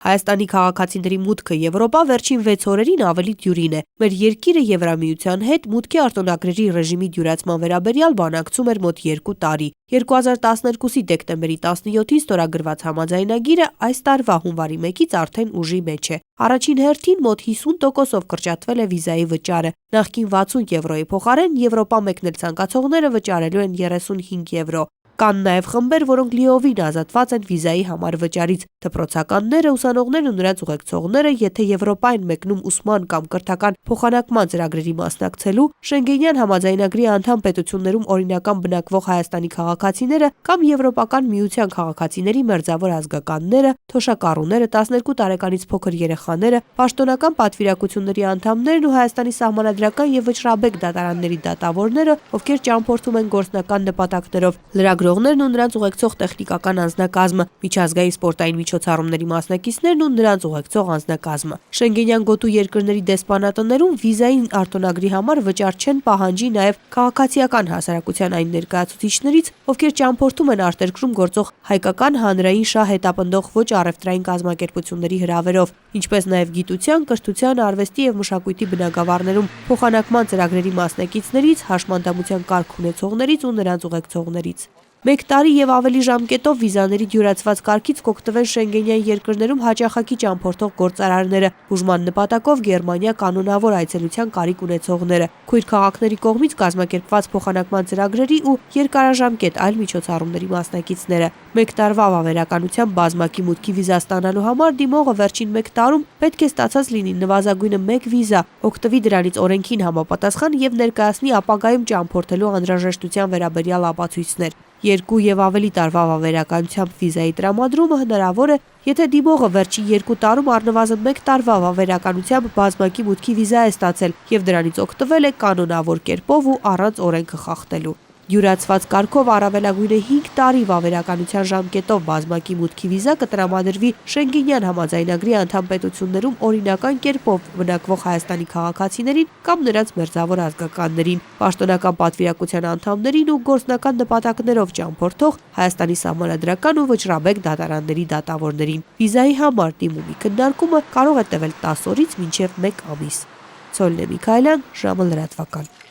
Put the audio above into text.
Հայաստանի քաղաքացիների մուտքը Եվրոպա վերջին 6 օրերին ավելի դյուրին է։ Մեր երկիրը Եվրամիության հետ մուտքի արտոնագրերի ռեժիմի դյուրացման վերաբերյալ բանակցում էր մոտ 2 տարի։ 2012-ի դեկտեմբերի 17-ին ստորագրված համաձայնագիրը այս տարվա հունվարի 1-ից արդեն ուժի մեջ է։ Առաջին հերթին մոտ 50%-ով կրճատվել է վիզայի վճարը։ Նախկին 60 եվրոյի փոխարեն Եվրոպա մեկնել ցանկացողները վճարելու են 35 եվրո։ Կան նաև խմբեր, որոնք լիովին ազատված են վիզայի համար վճարից։ Դպրոցականները, ուսանողներն ու նրանց ուղեկցողները, եթե Եվրոպա են մեկնում ուսման կամ կրթական փոխանակման ծրագրերի մասնակցելու, Շենգենյան համաձայնագրի անդամ պետություններում օրինական բնակվող Հայաստանի քաղաքացիները կամ Եվրոպական միության քաղաքացիների մերձավոր ազգականները, թոշակառուները, 12 տարեկանից փոքր երեխաները, պաշտոնական պատվիրակությունների անդամներն ու Հայաստանի սահմանադրական եւ վճռաբեկ դատարանների դատավորները, ովքեր ճամփորդում են գործնական նպատակներով, լրագրողներն ու նրանց ուղեկցող տեխնիկական անձնակազմը, միջազգային սպորտային միջոցառումների մասնակիցներն ու նրանց ուղեկցող անձնակազմը։ Շենգենյան գոտու երկրների դեսպանատներում վիզային արտոնագրի համար վճար չեն պահանջի նաև քաղաքացիական հասարակության այն ներկայացուցիչներից, ովքեր ճամփորդում են արտերկրում գործող հայկական հանրային շահ հետապնդող ոչ առևտրային կազմակերպությունների հրավերով, ինչպես նաև գիտության, կրթության, արվեստի եւ մշակույթի բնագավառներում փոխանակման ծրագրերի մասնակիցներից, հաշմանդամության կարգ ունեցողներից ու նրանց ուղեկցողներից։ 1 տարի եւ ավելի ժամկետով վիզաների դյուրացված կարգից կօգտվեն Շենգենյան երկրներում հաճախակի ճամփորդող գործարարները, բուժման նպատակով Գերմանիա կանոնավոր այցելության կարիք ունեցողները, քույր քաղաքների կողմից կազմակերպված փոխանակման ծրագրերի ու երկարաժամկետ այլ միջոցառումների մասնակիցները։ 1 տարվա վավերականությամբ բազմակի մուտքի վիզա ստանալու համար դիմողը վերջին 1 տարում պետք է ստացած լինի նվազագույնը 1 վիզա, օգտվի դրանից օրենքին համապատասխան եւ ներկայացնի ապագայում ճամփորդելու անհրաժեշտության վերաբերյալ ապացույցներ։ 2 եւ ավելի տարվա վավերականությամբ վիզայի տրամադրումը հնարավոր է, եթե դիմողը վերջին 2 տարում առնվազն 1 տարվա վավերականությամբ բազմակի մուտքի վիզա է ստացել եւ դրանից օգտվել է կանոնավոր կերպով ու առանց օրենքը խախտելու։ Դյուրացված կարգով առավելագույնը 5 տարի վավերականության ժամկետով բազմակի մուտքի վիզա կտրամադրվի Շենգենյան համաձայնագրի անդամ պետություններում օրինական կերպով բնակվող Հայաստանի քաղաքացիներին կամ նրանց մերձավոր ազգականներին, պաշտոնական պատվիրակության անդամներին ու գործնական նպատակներով ճամփորդող Հայաստանի սահմանադրական ու վճռաբեկ դատարանների դատավորներին։ Վիզայի համար դիմումի քննարկումը կարող է տևել 10 օրից մինչև 1 ամիս։ Ցոլնե Միքայելյան, ժամը լրատվական։